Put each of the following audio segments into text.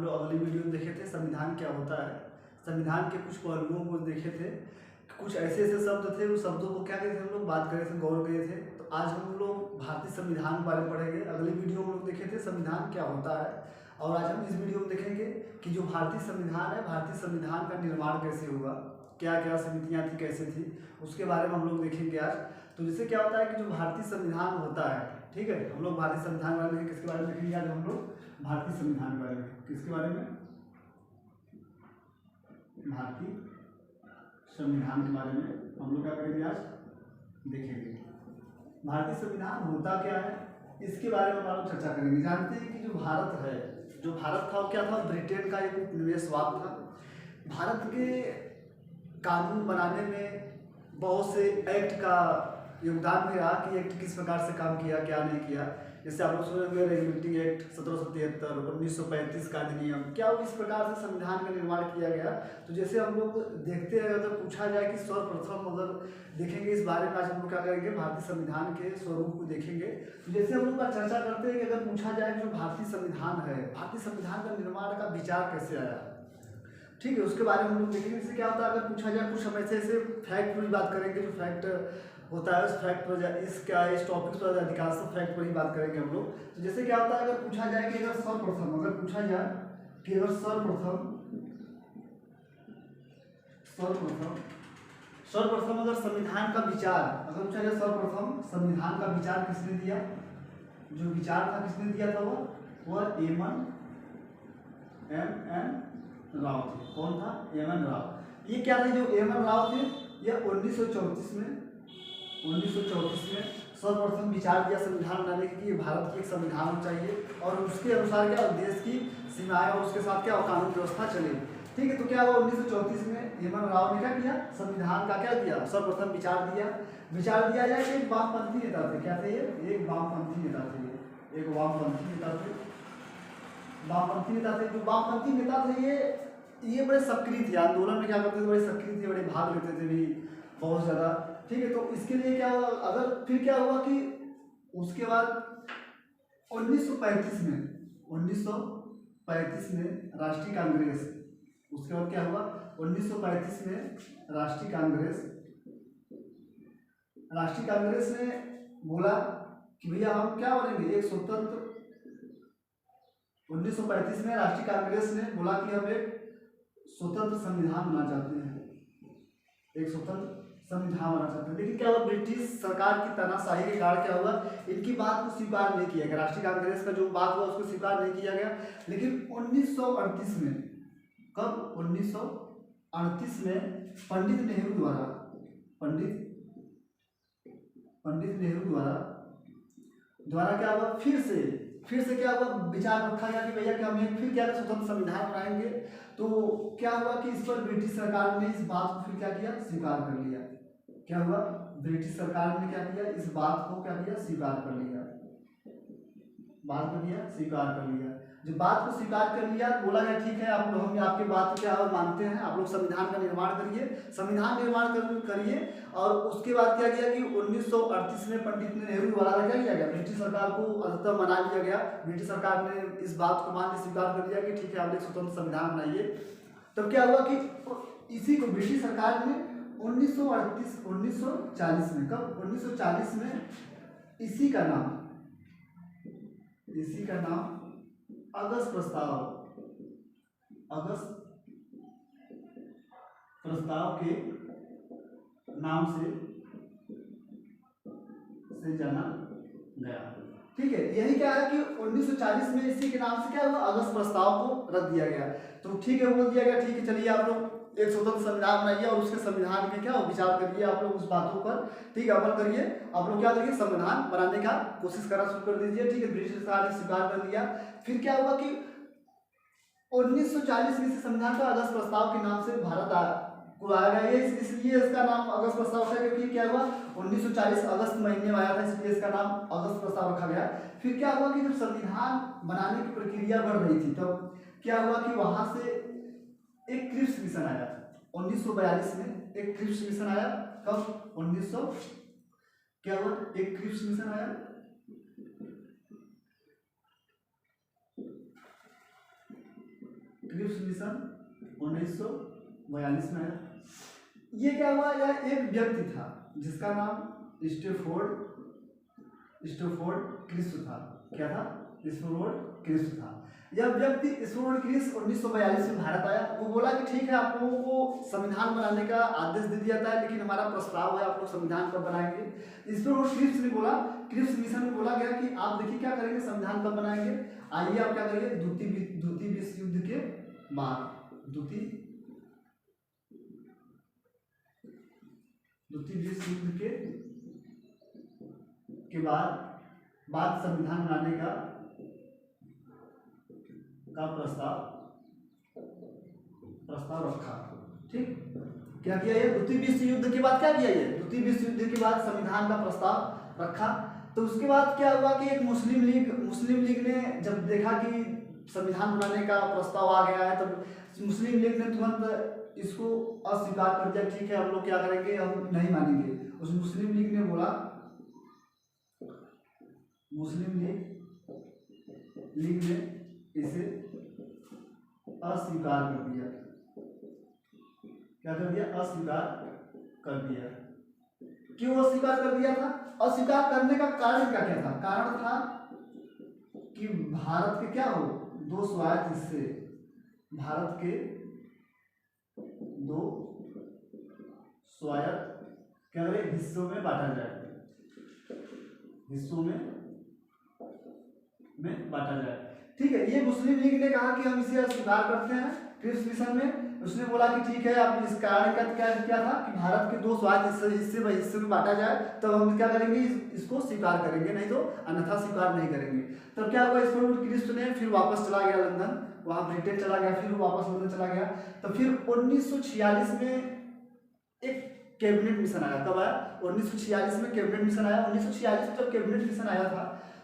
हम लोग अगली वीडियो में देखे थे संविधान क्या होता है, संविधान के कुछ पहलुओं को देखे थे, कुछ ऐसे ऐसे शब्द थे, उस शब्दों को क्या कहते थे हम लोग बात करे थे, गौर किए थे। तो आज हम लोग भारतीय संविधान के बारे में पढ़ेंगे। अगली वीडियो में हम लोग देखे थे संविधान क्या होता है, और आज हम इस वीडियो में देखेंगे कि जो भारतीय संविधान है, भारतीय संविधान का निर्माण कैसे हुआ, क्या क्या समितियाँ थी, कैसे थी, उसके बारे में हम लोग देखेंगे आज। तो जैसे क्या होता है कि जो भारतीय संविधान होता है, ठीक है, हम लोग भारतीय संविधान के बारे में किसके बारे में देखेंगे आज हम लोग? भारतीय संविधान के बारे में। किसके बारे में? भारतीय संविधान के बारे में हम लोग क्या करेंगे आज? देखेंगे भारतीय संविधान होता क्या है, इसके बारे में हम लोग चर्चा करेंगे। जानते हैं कि जो भारत है, जो भारत था वो क्या था? ब्रिटेन का एक उपनिवेशवाद था। भारत के कानून बनाने में बहुत से एक्ट का योगदान भी रहा कि एक्ट किस प्रकार से काम किया, क्या नहीं किया। जैसे आप लोग सुने होंगे रेगुलेटिंग एक्ट 1773, 1935 का अधिनियम, क्या वो इस प्रकार से संविधान का निर्माण किया गया। तो जैसे हम लोग देखते हैं, अगर पूछा जाए कि सर्वप्रथम अगर देखेंगे इस बारे में, आज हम लोग क्या करेंगे? भारतीय संविधान के स्वरूप को देखेंगे। तो जैसे हम लोग का चर्चा करते हैं कि अगर पूछा जाए कि जो भारतीय संविधान है, भारतीय संविधान का निर्माण का विचार कैसे आया, ठीक है, उसके बारे में हम लोग देखेंगे। इससे क्या होता है, अगर पूछा जाए कुछ समय से फैक्ट पर ही बात करेंगे, जो फैक्ट होता है उस फैक्ट पर, इस टॉपिक पर अधिकांश फैक्ट पर ही बात करेंगे हम लोग। तो जैसे क्या होता है, अगर पूछा जाए कि अगर सर्वप्रथम, अगर पूछा जाए कि अगर सर्वप्रथम अगर संविधान का विचार, अगर पूछा जाए सर्वप्रथम संविधान का विचार किसने दिया, जो विचार था किसने दिया था, वो एम एन राव थे। कौन था? M N Rao. ये क्या थे जो एम एन राव थे? ये 1934 में सर्वप्रथम विचार दिया संविधान बनाने की कि भारत की एक संविधान होना चाहिए, और उसके अनुसार क्या देश की सीमाएं और उसके साथ क्या कानून व्यवस्था चले। ठीक है, तो क्या हुआ 1934 में एम एन राव ने क्या किया? संविधान का क्या किया? सर्वप्रथम विचार दिया जाए। एक वामपंथी नेता थे। क्या थे ये? एक वामपंथी नेता थे। जो वामपंथी नेता थे, ये बड़े सक्रिय थे, आंदोलन में क्या करते थे? बड़े सक्रिय थे, बड़े भाग लेते थे भी बहुत ज़्यादा। ठीक है, तो इसके लिए क्या हुआ, अगर फिर क्या हुआ कि उसके बाद 1935 में राष्ट्रीय कांग्रेस, उसके बाद क्या हुआ 1935 में राष्ट्रीय कांग्रेस ने बोला कि भैया हम क्या बनेंगे? एक स्वतंत्र। 1935 में राष्ट्रीय कांग्रेस ने बोला कि हम एक स्वतंत्र संविधान बनाना चाहते हैं, लेकिन क्या हुआ, ब्रिटिश सरकार की तानाशाही के कारण क्या हुआ, इनकी बात को स्वीकार नहीं किया गया। राष्ट्रीय कांग्रेस का जो बात हुआ उसको स्वीकार नहीं किया गया। लेकिन 1938 में, कब? 1938 में पंडित नेहरू द्वारा क्या हुआ, फिर से क्या हुआ, विचार रखा गया कि भैया कि हमें फिर क्या स्वतंत्र संविधान बनाएंगे। तो क्या हुआ कि इस पर ब्रिटिश सरकार ने इस बात को फिर क्या किया? स्वीकार कर लिया। क्या हुआ? ब्रिटिश सरकार ने क्या किया? इस बात को क्या किया? स्वीकार कर लिया। जब बात को स्वीकार कर लिया, बोला गया ठीक है, आप लोग हम आपके बात को क्या मानते हैं, आप लोग संविधान का निर्माण करिए। और उसके बाद क्या किया कि 1938 में पंडित नेहरू द्वारा क्या किया गया? ब्रिटिश सरकार को अंततः मना लिया गया। ब्रिटिश सरकार ने इस बात को मान स्वीकार कर लिया कि ठीक है, आप एक स्वतंत्र संविधान बनाइए। तब क्या हुआ कि इसी को ब्रिटिश सरकार ने 1940 में, कब? 1940 में इसी का नाम अगस्त प्रस्ताव के नाम से जाना गया। ठीक है, यही क्या है कि 1940 में इसी के नाम से क्या हुआ? अगस्त प्रस्ताव को रख दिया गया। तो ठीक है, बोल दिया गया ठीक है, चलिए आप लोग एक स्वतंत्र संविधान बनाइए और उसके संविधान में क्या विचार करिए, आप लोग उस बातों पर ठीक है अमल करिए। आप लोग क्या करिए? संविधान बनाने का कोशिश करना शुरू कर दीजिए। ठीक है, ब्रिटिश सरकार ने स्वीकार कर लिया। फिर क्या हुआ कि 1940 में इस संविधान का अगस्त प्रस्ताव के नाम से भारत को आया गया। इसलिए इसका नाम अगस्त प्रस्ताव है, क्योंकि क्या हुआ 1940 अगस्त महीने में आया था, इसलिए इसका नाम अगस्त प्रस्ताव रखा गया। फिर क्या हुआ कि जब संविधान बनाने की प्रक्रिया बढ़ रही थी, तब क्या हुआ कि वहां से एक क्रिप्स मिशन आया। 1942 में एक क्रिप्स मिशन आया। कब? 1900 क्या हुआ? एक क्रिप्स मिशन आया। क्रिप्स मिशन 1942 में आया। ये क्या हुआ, यह एक व्यक्ति था जिसका नाम स्टैफोर्ड क्रिप्स था। क्या था? स्टैफोर्ड क्रिप्स था। यह व्यक्ति स्टैफोर्ड क्रिप्स 1942 में भारत आया। वो बोला कि ठीक है, आप लोगों को संविधान बनाने का आदेश दे दिया था, लेकिन हमारा प्रस्ताव है, आप लोग संविधान कब बनाएंगे। स्टैफोर्ड क्रिप्स ने बोला, क्रिप्स मिशन में बोला गया कि आप देखिए क्या करेंगे, संविधान कब बनाएंगे। आइए आप क्या करेंगे, द्वितीय विश्व युद्ध के बाद, द्वितीय विश्व युद्ध के बाद संविधान बनाने का प्रस्ताव रखा। ठीक, क्या किया ये, द्वितीय विश्व युद्ध के बाद क्या किया ये, द्वितीय विश्व युद्ध के बाद संविधान का प्रस्ताव रखा। तो उसके बाद क्या हुआ कि एक मुस्लिम लीग ने जब देखा कि संविधान बनाने का प्रस्ताव आ गया है, तो मुस्लिम लीग ने तुरंत इसको अस्वीकार कर दिया। ठीक है, हम लोग क्या करेंगे, हम नहीं मानेंगे। उस मुस्लिम लीग ने बोला, मुस्लिम लीग ने इसे अस्वीकार कर दिया। क्या कर दिया? अस्वीकार कर दिया। क्यों अस्वीकार कर दिया था? अस्वीकार करने का कारण क्या था? कारण था कि भारत के क्या हो, दो स्वायत्त हिस्से, भारत के दो स्वायत्त क्या करें, हिस्सों में बांटा जाए, हिस्सों में बांटा जाए। ठीक है, ये मुस्लिम लीग ने कहा कि हम इसे अस्वीकार करते हैं क्रिप्स मिशन में। उसने बोला कि ठीक है, आप इस कारण का क्या था कि भारत के दो स्वायत्त हिस्से में बांटा जाए, तब हम क्या करेंगे, इसको स्वीकार करेंगे, नहीं तो अन्यथा स्वीकार नहीं करेंगे। तब क्या हुआ, स्टैफोर्ड क्रिप्स ने फिर वापस चला गया लंदन, वहाँ ब्रिटेन चला गया, फिर वापस लंदन चला गया। तो फिर 1946 में एक कैबिनेट मिशन आया। कब आया? 1946 में कैबिनेट मिशन आया। 1946 में जब कैबिनेट मिशन आया था,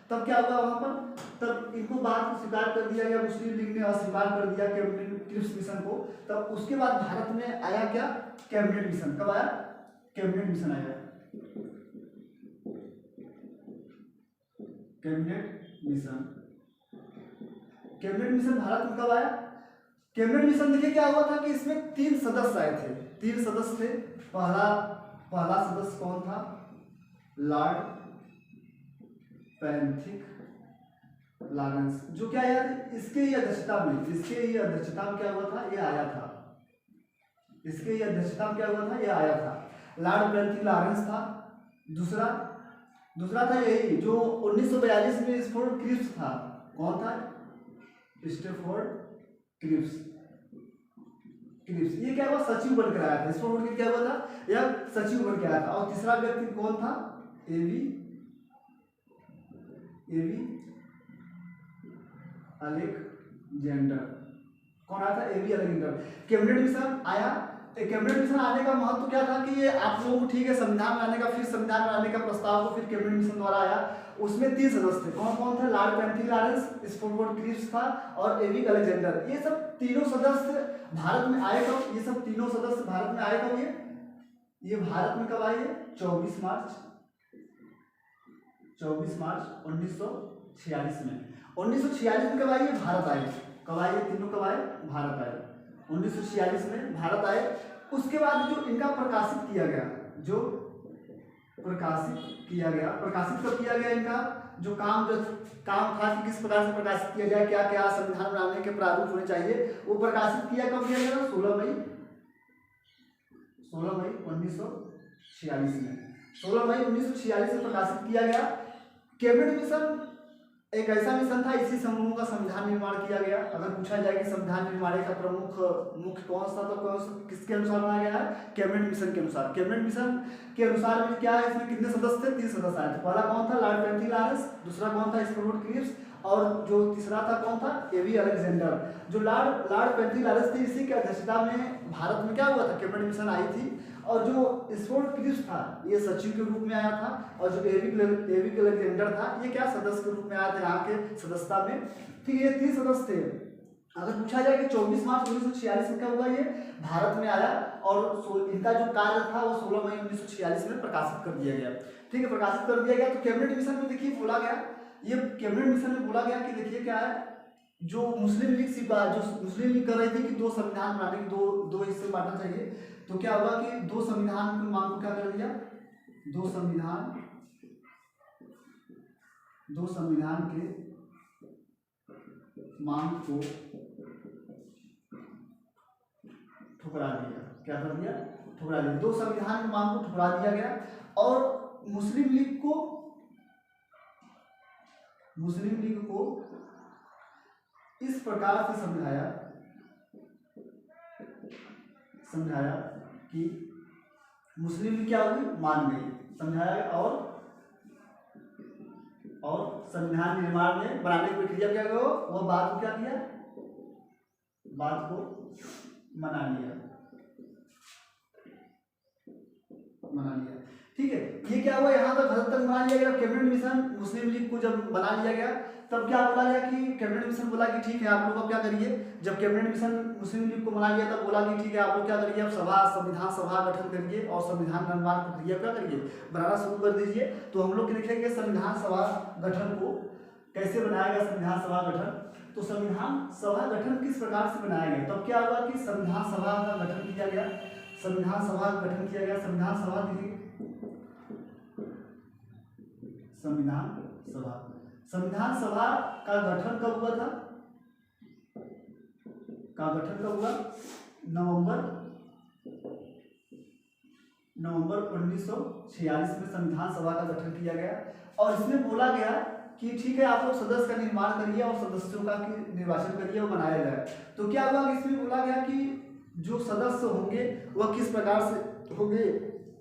तब क्या हुआ वहाँ पर, तब इनको बात को स्वीकार कर दिया गया, मुस्लिम लीग ने अस्वीकार कर दिया कैबिनेट क्रिप्स मिशन को। तब उसके बाद भारत में आया क्या, कैबिनेट मिशन। कब आया? कैबिनेट मिशन आया। कैबिनेट मिशन भारत में कब आया? कैबिनेट मिशन देखिए क्या हुआ था कि इसमें 3 सदस्य आए थे। 3 सदस्य थे। पहला सदस्य कौन था? लॉर्ड पैंथिक लॉरेंस, जो क्या यार इसके ही अध्यक्षता में क्या हुआ था, ये आया था। इसके ही अध्यक्षता में क्या हुआ था, ये आया था। लॉर्ड पैंथिक लॉरेंस था। दूसरा था यही जो 1942 में स्टैफोर्ड क्रिप्स था। कौन था? Stafford Cripps. ये क्या हुआ, सचिव बनकर आया था। स्टैफोर्ड क्या हुआ था, यह सचिव बनकर आया था। और तीसरा व्यक्ति कौन था? AV Alexander. कौन आया था? AV Alexander. कैबिनेट मिशन आया। कैबिनेट मिशन आने का महत्व क्या था कि ये आप लोगों को ठीक है, संविधान बनाने का, फिर संविधान बनाने का प्रस्ताव को फिर कैबिनेट मिशन द्वारा आया। उसमें 3 सदस्य थे। कौन कौन थे? Lord Pethick Lawrence, Stafford Cripps था और एवी अलेक्जेंडर। ये सब तीनों सदस्य भारत में आए कब? ये सब तीनों सदस्य भारत में आए कब? ये भारत में कब आए? 24 मार्च 1946 में। 1946 में कब आए? भारत आए। कब आए? तीनों कब आए? भारत आए। 1946 में भारत आए। उसके बाद जो इनका प्रकाशित किया गया, प्रकाशित कब किया गया, इनका जो काम था कि किस प्रकार से प्रकाशित किया जाए, क्या क्या संविधान बनाने के प्रारूप होने चाहिए, वो प्रकाशित किया कब किया गया? 16 मई 1946 में। 16 मई 1946 में प्रकाशित किया गया। कैबिनेट मिशन एक ऐसा मिशन था, इसी समूहों का संविधान निर्माण किया गया। अगर पूछा जाए कि संविधान निर्माण का मुख्य कौन सा, तो किसके अनुसार बनाया गया है? कैबिनेट मिशन के अनुसार। कैबिनेट मिशन के अनुसार में क्या है, इसमें कितने सदस्य थे? 3 सदस्य आए थे। पहला कौन था? Lord Pethick Lawrence. दूसरा कौन था? Stafford Cripps. और जो तीसरा था कौन था? AV Alexander. जो लॉर्ड पैंथिक लॉरेंस थे, इसी की अध्यक्षता में भारत में क्या हुआ था, कैबिनेट मिशन आई थी। और जो स्टैफोर्ड क्रिप्स था, ये सचिव के रूप में आया था। और जो एवी अलेक्जेंडर था, ये क्या सदस्य के रूप में आया था यहाँ के सदस्यता में। ठीक, ये 3 सदस्य थे। अगर पूछा जाए कि 24 मार्च 1946 में क्या हुआ, ये भारत में आया। और इनका जो कार्य था वो 16 मई 1946 में प्रकाशित कर दिया गया। ठीक है, प्रकाशित कर दिया गया। तो कैबिनेट मिशन में देखिए बोला गया, ये कैबिनेट मिशन में बोला गया कि देखिए क्या है जो मुस्लिम लीग जो मुस्लिम लीग कर रही थी कि दो संविधान बनाने की, दो दो हिस्से में बांटना चाहिए, तो क्या हुआ कि दो संविधान की मांग को क्या कर दिया, दो संविधान के मांग को ठुकरा दिया। क्या कर दिया, ठुकरा दिया। दो संविधान की मांग को ठुकरा दिया गया और मुस्लिम लीग को इस प्रकार से समझाया कि मुस्लिम लीग क्या हुई, मान गई, समझाया और संविधान निर्माण में बनाने की प्रक्रिया क्या हो, वो बात को क्या किया, बात को मना लिया। ठीक है, ये क्या हुआ, यहाँ तक हद तक बना लिया गया। कैबिनेट मिशन मुस्लिम लीग को जब बना लिया गया तब क्या बोला गया कि कैबिनेट मिशन बोला कि ठीक है आप लोग अब क्या करिए, जब कैबिनेट मिशन मुस्लिम लीग को बना लिया तब बोला कि ठीक है आप लोग क्या करिए, अब संविधान सभा गठन करिए और संविधान निर्माण प्रक्रिया क्या करिए, बनाना शुरू कर दीजिए। तो हम लोग देखेंगे संविधान सभा गठन को कैसे बनाया गया। संविधान सभा गठन, तो संविधान सभा गठन किस प्रकार से बनाया गया, तब क्या हुआ कि संविधान सभा का गठन किया गया। संविधान सभा गठन किया गया। संविधान सभा देखिए, संविधान सभा का गठन कब हुआ था, नवंबर 1946 में संविधान सभा का गठन किया गया और इसमें बोला गया कि ठीक है आप लोग सदस्य का निर्माण करिए और सदस्यों का निर्वाचन करिए और बनाया जाए। तो क्या हुआ कि इसमें बोला गया कि जो सदस्य होंगे वह किस प्रकार से होंगे,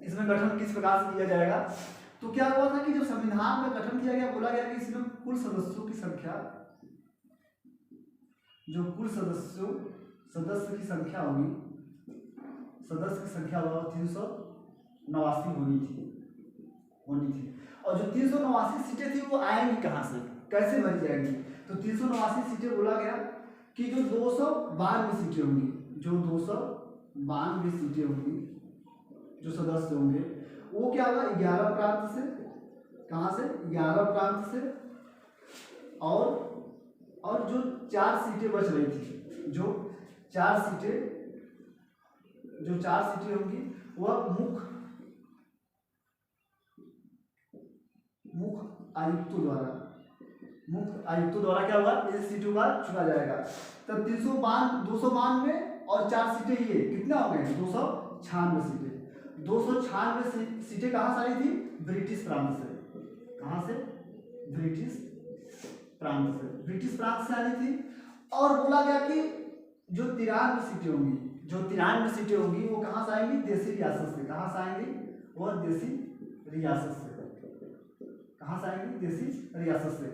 इसमें गठन किस प्रकार से किया जाएगा। तो क्या हुआ था कि जब संविधान का गठन किया गया बोला गया कि इसमें कुल सदस्यों की संख्या, जो कुल सदस्य की संख्या होगी, सदस्य की संख्या 389 होनी थी। और जो 389 सीटें थी वो आएंगी कहाँ से, कैसे भरी जाएंगी। तो 389 सीटें बोला गया कि जो 292 सीटें होंगी, जो 292 सीटें होंगी, जो सदस्य होंगे वो क्या होगा 11 प्रांत से, कहाँ से, 11 प्रांत से, और जो 4 सीटें बच रही थी, जो 4 सीटें होंगी वह मुख्य आयुक्तों द्वारा क्या हुआ, इस सीटों का चुना जाएगा। तब 292 और 4 सीटें ये कितना हो गए, 296 सीटें। 296 सीटें कहाँ से आई थी, ब्रिटिश प्रांत से। कहाँ से, ब्रिटिश प्रांत से आई थी। और बोला गया कि जो 93 सीटें होंगी वो कहाँ से आएंगी, देसी रियासत से। कहाँ से आएंगी, वो देसी रियासत से। कहाँ से आएंगी, देसी रियासत से।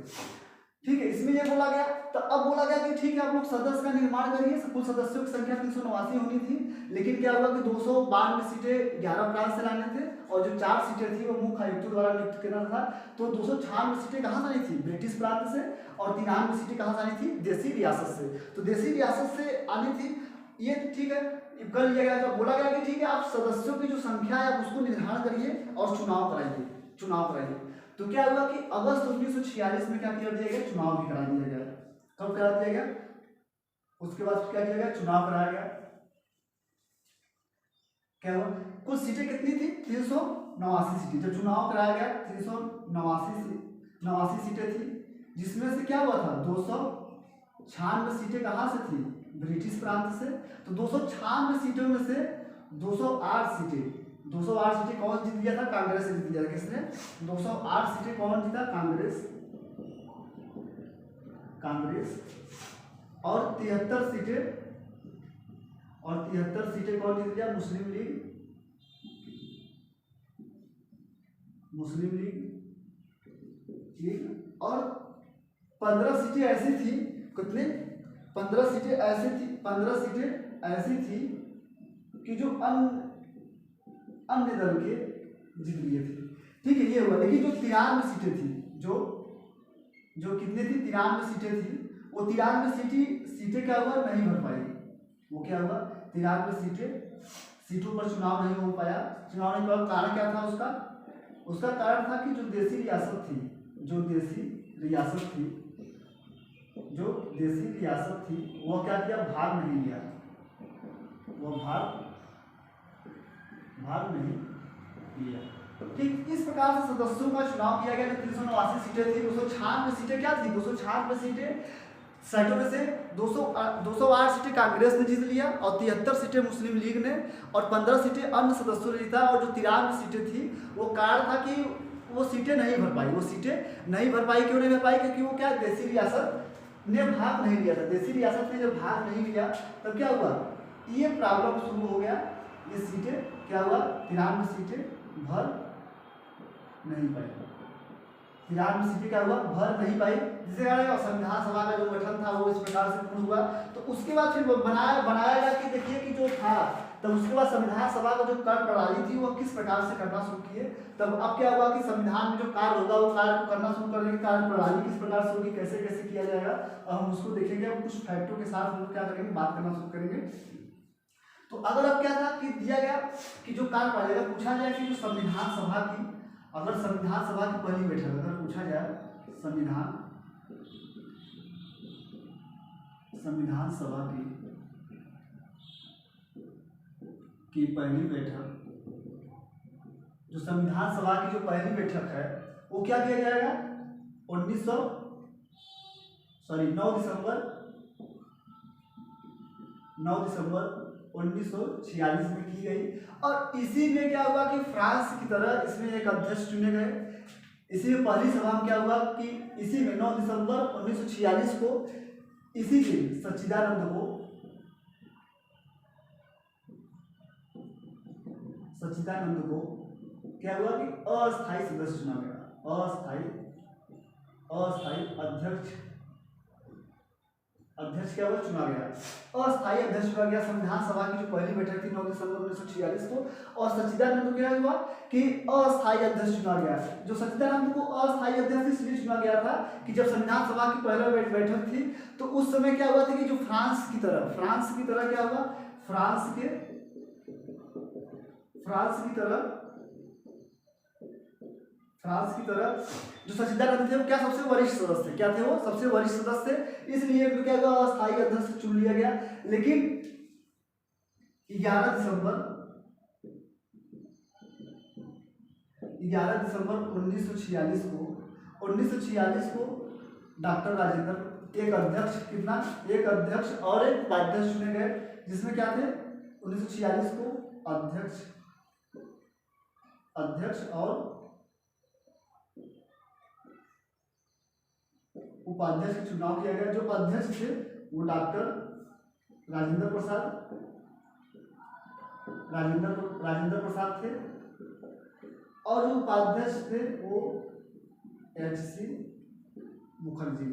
ठीक है, इसमें ये बोला गया। तो अब बोला गया कि ठीक है आप लोग सदस्य का निर्माण करिए। कुल सदस्यों की संख्या 389 होनी थी, लेकिन क्या हुआ कि 292 सीटें 11 प्रांत से लाने थे और जो 4 सीटें थी वो मुख्य आयुक्तों द्वारा नियुक्त करना था। तो 296 सीटें कहाँ से आई थी, ब्रिटिश प्रांत से, और 93 सीटें कहाँ से आई थी, देसी रियासत से। तो देसी रियासत से आनी थी ये, ठीक है, कर लिया गया। तो बोला गया कि ठीक है आप सदस्यों की जो संख्या है उसको निर्धारण करिए और चुनाव कराइए। तो क्या हुआ कि अगस्त 1946 में क्या कर दिया गया, चुनाव भी करा दिया गया। कब करा दिया गया, उसके बाद क्या किया गया, चुनाव कराया गया। क्या हुआ, कुल सीटें कितनी थी, 389 सीटें। जब चुनाव कराया गया 389 सीटें थी, जिसमें से क्या हुआ था 296 सीटें कहाँ से थी, ब्रिटिश प्रांत से। तो 296 सीटों में से 208 सीटें कौन जीत गया था, कांग्रेस से जीत गया था। किसने, 208 सीटें कौन जीता, कांग्रेस। और 73 सीटें कौन जीत गया, मुस्लिम लीग। और 15 सीटें ऐसी थी, कितने, 15 सीटें ऐसी थी कि जो अन्य दल के जीत लिए थे। ठीक है, ये हुआ। लेकिन जो 93 सीटें थी, जो कितने थी, 93 सीटें थी, वो 93 सीटें क्या हुआ, नहीं भर पाई। वो क्या हुआ, 93 सीटों पर चुनाव नहीं हो पाया। चुनाव नहीं हुआ, कारण क्या था उसका कारण था कि जो देसी रियासत थी जो देसी रियासत थी वह क्या किया, भाग नहीं लिया, वह भाग नहीं लिया। ठीक इस प्रकार से सदस्यों का चुनाव किया गया। जो 389 सीटें थी, 296 सीटें क्या थी, 296 सीटें साइटों में से 208 सीटें कांग्रेस ने जीत लिया और 73 सीटें मुस्लिम लीग ने और 15 सीटें अन्य सदस्यों ने जीता। और जो 93 सीटें थी वो कारण था कि वो सीटें नहीं भर पाई, क्यों नहीं भर पाई, क्योंकि वो क्या, देसी रियासत ने भाग नहीं लिया था। देसी रियासत ने जब भाग नहीं लिया तब क्या हुआ, ये प्रॉब्लम शुरू हो गया, ये सीटें क्या हुआ, 93 सीटें भर नहीं पाई, 93 सीटें क्या हुआ, भर नहीं पाई, जिससे कारण संविधान सभा का जो गठन था वो इस प्रकार से पूर्ण हुआ। तो उसके बाद फिर बनाया गया कि देखिए कि जो था, तब उसके बाद संविधान सभा का जो कार्य प्रणाली थी वो किस प्रकार से करना शुरू किए। तब अब क्या हुआ कि संविधान में जो कार्य होगा वो कार्य को करना शुरू करने की कार्य प्रणाली किस प्रकार से होगी, कैसे कैसे किया जाएगा, और हम उसको देखेंगे। अब कुछ फैक्टों के साथ हम लोग क्या करेंगे, बात करना शुरू करेंगे। तो अगर अब क्या था कि दिया गया कि जो कार्य प्रणाली, अगर पूछा जाए कि जो संविधान सभा की, अगर संविधान सभा की पहली बैठक अगर पूछा जाए, संविधान सभा की पहली बैठक, जो संविधान सभा की जो पहली बैठक है वो क्या किया जाएगा, 9 दिसंबर 1946 में की गई। और इसी में क्या हुआ कि फ्रांस की तरह इसमें एक अध्यक्ष चुने गए। इसी में पहली सभा में क्या हुआ कि इसी में 9 दिसंबर 1946 को इसी दिन सच्चिदानंद को क्या हुआ कि अस्थायी सदस्य चुना गया, अस्थायी अध्यक्ष क्या हुआ, चुना गया, अस्थायी अध्यक्ष चुना गया। संविधान सभा की जो पहली बैठक थी 9 दिसंबर 1946 को, और सच्चिदानंद को क्या हुआ कि अस्थायी अध्यक्ष चुना गया। जो सच्चिदानंद को अस्थायी अध्यक्ष इसलिए चुना गया था कि जब संविधान सभा की पहली बैठक थी तो उस समय क्या हुआ था कि जो फ्रांस की तरह क्या हुआ, फ्रांस की तरह जो सच्चिदानंद थे वो क्या सबसे वरिष्ठ सदस्य थे, क्या थे वो सबसे वरिष्ठ सदस्य, इसलिए क्या हुआ, अस्थायी अध्यक्ष चुन लिया गया। लेकिन 11 दिसंबर 1946 को डॉक्टर राजेंद्र, एक अध्यक्ष और एक उपाध्यक्ष चुने गए, जिसमें क्या थे 1946 को अध्यक्ष और उपाध्यक्ष का चुनाव किया गया। जो अध्यक्ष थे वो डॉक्टर राजेंद्र प्रसाद थे और जो उपाध्यक्ष थे वो HC मुखर्जी,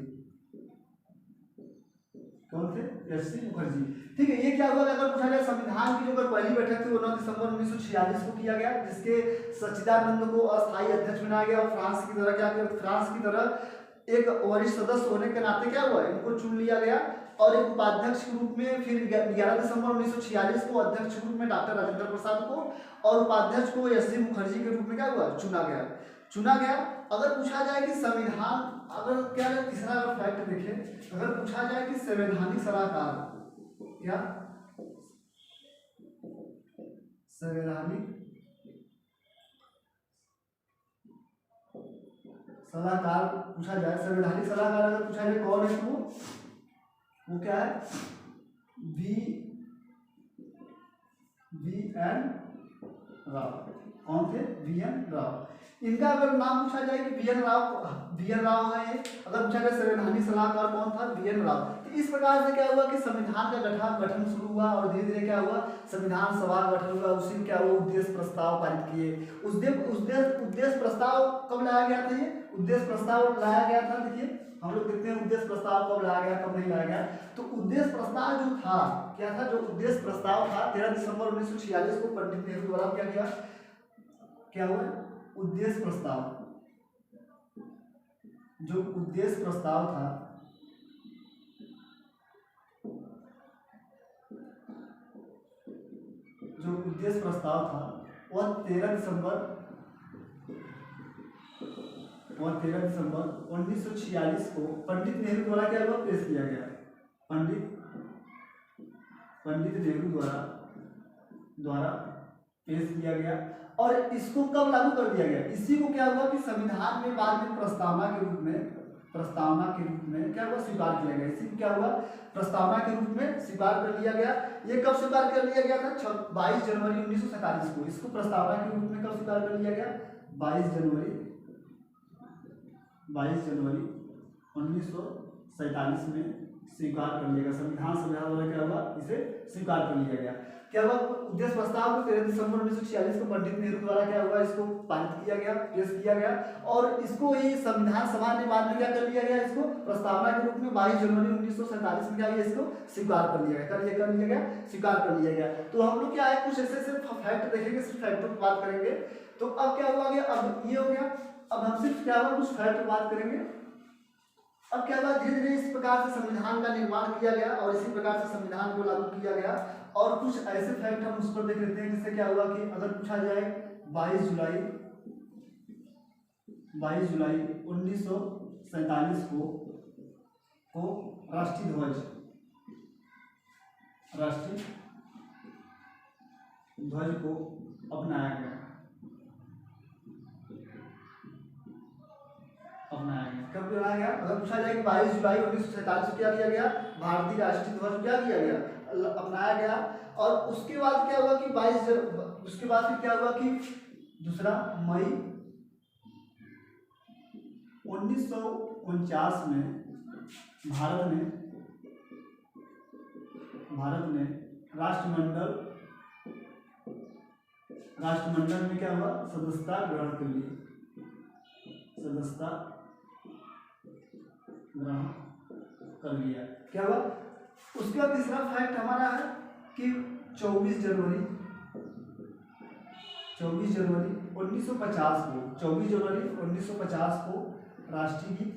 कौन थे, HC मुखर्जी। ठीक है, ये क्या हुआ अगर पूछा जाए संविधान की जो पहली बैठक थी वो 9 दिसंबर 1946 को किया गया, जिसके सच्चिदानंद को अस्थायी अध्यक्ष बनाया गया और फ्रांस की तरह एक वरिष्ठ सदस्य होने के नाते क्या हुआ, इनको चुन लिया गया। और एक उपाध्यक्ष के रूप में फिर 11 दिसंबर 1946 को अध्यक्ष के रूप में डॉक्टर राजेंद्र प्रसाद को और उपाध्यक्ष को HC मुखर्जी के रूप में क्या हुआ, चुना गया। अगर पूछा जाए कि संविधान, अगर क्या है तीसरा अगर फैक्ट देखें, अगर पूछा जाए कि संवैधानिक सलाहकार पूछा जाए, संवैधानिक सलाहकार अगर पूछा जाए कौन है, तो वो क्या है, VN राव। कौन थे, VN राव। इनका अगर नाम पूछा जाए कि VN राव है, अगर पूछा जाए संवैधानिक सलाहकार कौन था, VN राव। तो इस प्रकार से क्या हुआ कि संविधान का गठन शुरू हुआ और धीरे धीरे क्या हुआ, संविधान सभा गठन हुआ। उसी में क्या हुआ, उद्देश्य प्रस्ताव पारित किए। उद्देश्य प्रस्ताव कब लाया गया था, ये उद्देश्य प्रस्ताव लाया गया था। देखिए हम लोग देखते हैं उद्देश्य प्रस्ताव कब लाया गया, कब नहीं लाया गया। तो उद्देश्य प्रस्ताव जो था क्या था, जो उद्देश्य प्रस्ताव था 13 दिसंबर 1946 को पंडित नेहरू द्वारा क्या हुआ, उद्देश्य प्रस्ताव, जो उद्देश्य प्रस्ताव था वह 13 दिसंबर और 13 दिसंबर 1946 को पंडित नेहरू द्वारा क्या हुआ, पेश किया गया। पंडित नेहरू द्वारा पेश किया गया। और इसको कब लागू कर दिया गया, इसी को क्या हुआ कि संविधान में बाद में प्रस्तावना के रूप में क्या हुआ, स्वीकार किया गया। इसी को क्या हुआ, प्रस्तावना के रूप में स्वीकार कर लिया गया। ये कब स्वीकार कर लिया गया था, 22 जनवरी 1947 को। इसको प्रस्तावना के रूप में कब स्वीकार कर लिया गया, 22 जनवरी 1947 में स्वीकार कर लिया गया। संविधान सभा द्वारा क्या हुआ, इसे स्वीकार कर लिया गया। क्या हुआ, उद्देश्य प्रस्ताव को 13 दिसंबर 1946 को पंडित नेहरू द्वारा क्या हुआ, इसको पारित किया गया, पेश किया गया। और इसको ही संविधान सभा ने बाद में क्या कर लिया गया, इसको प्रस्तावना के रूप में 22 जनवरी 1947 में क्या हुआ, इसको स्वीकार कर लिया गया, स्वीकार कर लिया गया। तो हम लोग क्या है, कुछ ऐसे फैक्ट देखेंगे, सिर्फ फैक्टों की बात करेंगे। तो अब क्या हुआ, अब ये हो गया। अब हम सिर्फ क्या हुआ, कुछ फैक्ट बात करेंगे। अब क्या हुआ, धीरे धीरे इस प्रकार से संविधान का निर्माण किया गया और इसी प्रकार से संविधान को लागू किया गया। और कुछ ऐसे फैक्ट हम उस पर देख लेते हैं, जिससे क्या हुआ कि अगर पूछा जाए 22 जुलाई 1947 को राष्ट्रीय ध्वज को अपनाया गया। कब बनाया गया, अगर पूछा जाए कि 22 जुलाई 1947 को क्या किया गया, भारतीय राष्ट्रीय ध्वज क्या किया गया, अपनाया गया। और उसके बाद क्या हुआ कि उसके बाद फिर क्या हुआ कि 2 मई 1949 में भारत ने राष्ट्रमंडल में क्या हुआ, सदस्यता ग्रहण कर ली। क्या हुआ, उसके बाद तीसरा फैक्ट हमारा है कि 24 जनवरी 1950 को राष्ट्रीय गीत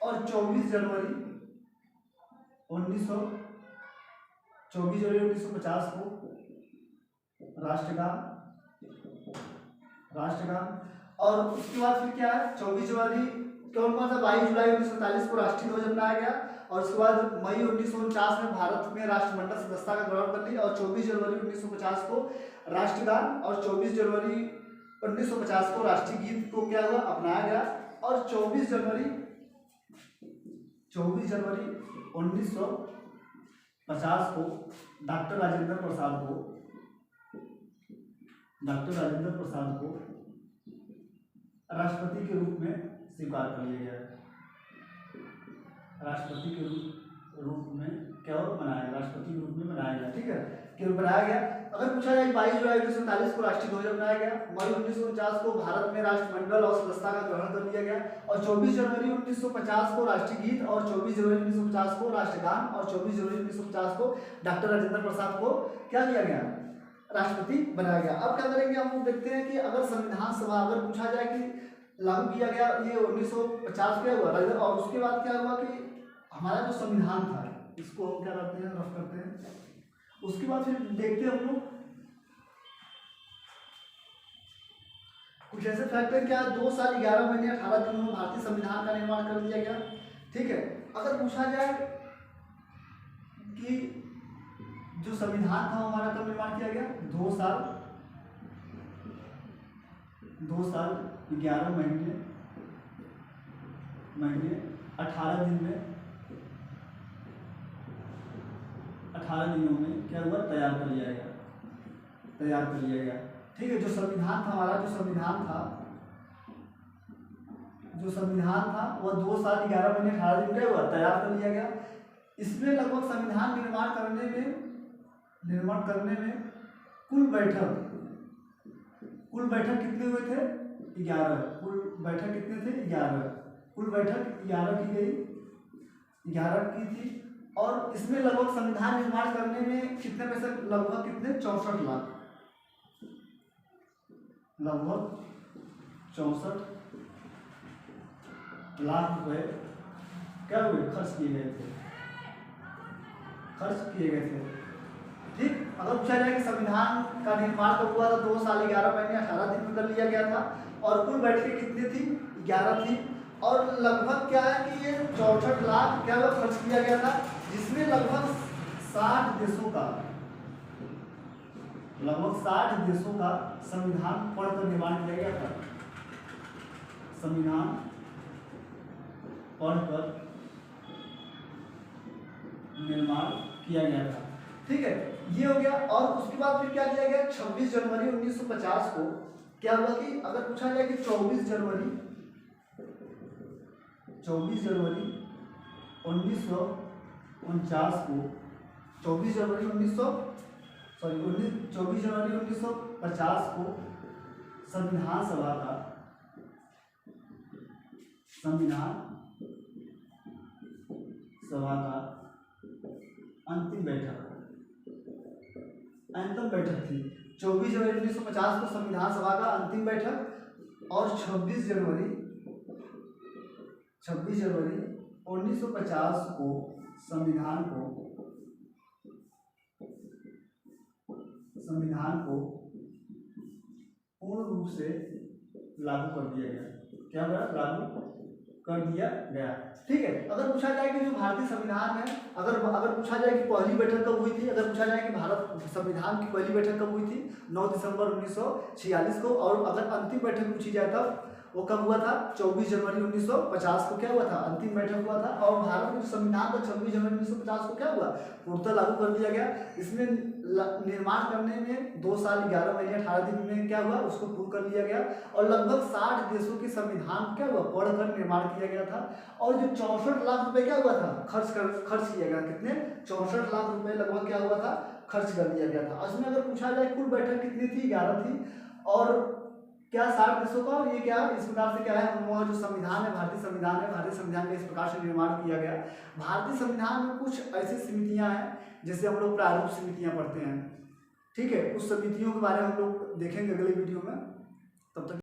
और 24 जनवरी 1950 को राष्ट्रगान। और उसके बाद फिर क्या है, 24 जनवरी कौन सा, 22 जुलाई 1947 को राष्ट्रीय ध्वज अपनाया गया। और उसके बाद मई 1949 में भारत में राष्ट्रमंडल सदस्यता का ग्रहण कर ली। और 24 जनवरी 1950 को राष्ट्रगान और 24 जनवरी 1950 को राष्ट्रीय गीत को क्या हुआ, अपनाया गया। और 24 जनवरी 1950 को डॉक्टर राजेंद्र प्रसाद को राष्ट्रपति के रूप में स्वीकार कर लिया गया। राष्ट्रपति के रूप में क्या बनाया, राष्ट्रपति के रूप में बनाया गया। ठीक है, क्यों बनाया गया। अगर पूछा जाए 22 जुलाई 1947 को राष्ट्रीय ध्वज अपनाया गया, मई 1949 को भारत में राष्ट्रमंडल और सदस्यता का ग्रहण कर लिया गया। और 24 जनवरी 1950 को राष्ट्रीय गीत और 24 जनवरी 1950 को राष्ट्रगान और 24 जनवरी 1950 को डॉक्टर राजेंद्र प्रसाद को क्या किया गया, राष्ट्रपति बनाया गया। अब क्या करेंगे, हम लोग देखते हैं कि अगर संविधान सभा अगर पूछा जाए कि लागू किया गया ये 1950 क्या हुआ, और उसके बाद क्या हुआ कि हमारा जो संविधान था इसको हम क्या करते हैं, रफ करते हैं। उसके बाद फिर देखते हैं हम लोग कुछ ऐसे फैक्ट है, क्या 2 साल 11 महीने 18 दिनों में भारतीय संविधान का निर्माण कर दिया गया। ठीक है, अगर पूछा जाए कि जो संविधान था हमारा कब निर्माण किया गया, 2 साल 11 महीने 18 दिन में 18 दिनों में क्या हुआ, तैयार कर लिया गया। ठीक है, जो संविधान था हमारा, जो संविधान था वह 2 साल 11 महीने 18 दिन क्या हुआ, तैयार कर लिया गया। इसमें लगभग संविधान निर्माण करने में कुल बैठक कितने हुए थे, 11। कुल बैठक कितने थे, 11। कुल बैठक 11 की गई, 11 की थी। और इसमें लगभग संविधान निर्माण करने में कितने पैसे, लगभग कितने, 64 लाख, लगभग 64 लाख रुपए क्या हुए, खर्च किए गए थे। ठीक, अगर पूछा जाए कि संविधान का निर्माण कब हुआ था, 2 साल 11 महीने 18 दिन में कर लिया गया था, और कुल बैठकें कितनी थी, 11 थी, और लगभग क्या है कि ये 64 लाख क्या खर्च किया गया था, जिसमें लगभग 60 देशों का संविधान पढ़कर निर्माण किया गया था, संविधान पढ़कर निर्माण किया गया था। ठीक है, ये हो गया। और उसके बाद फिर क्या किया गया, 26 जनवरी 1950 को क्या हुआ कि अगर पूछा जाए कि 24 जनवरी 1949 को 24 जनवरी 1950 को संविधान सभा का अंतिम बैठक थी। 24 जनवरी 1950 को संविधान सभा का अंतिम बैठक, और 26 जनवरी 1950 को संविधान को पूर्ण रूप से लागू कर दिया गया। क्या हुआ, लागू कर दिया गया। ठीक है, अगर पूछा जाए कि जो भारतीय संविधान है, अगर पूछा जाए कि पहली बैठक कब हुई थी, अगर पूछा जाए कि भारत संविधान की पहली बैठक कब हुई थी, 9 दिसंबर 1946 को, और अगर अंतिम बैठक पूछी जाए तब वो कब हुआ था, 24 जनवरी 1950 को क्या हुआ था, अंतिम बैठक हुआ था। और भारत में जो संविधान था 26 जनवरी 1950 को क्या हुआ, पूर्णतः लागू कर दिया गया। इसमें निर्माण करने में 2 साल 11 महीने 18 दिन में क्या हुआ, उसको पूर्ण कर लिया गया, और लगभग 60 देशों के संविधान क्या हुआ, पढ़कर निर्माण किया गया था। और जो 64 लाख रुपए क्या हुआ था, खर्च किया गया, कितने, 64 लाख रुपए लगभग क्या हुआ था, खर्च कर दिया गया था। उसमें अगर पूछा जाए कुल बैठक कितनी थी, 11 थी, और क्या 60 देशों का, और ये क्या इस प्रकार से क्या है, हम जो संविधान है, भारतीय संविधान का इस प्रकार से निर्माण किया गया। भारतीय संविधान में कुछ ऐसी समितियां हैं, जैसे हम लोग प्रारूप समितियां पढ़ते हैं। ठीक है, उस समितियों के बारे में हम लोग देखेंगे अगले वीडियो में। तब तक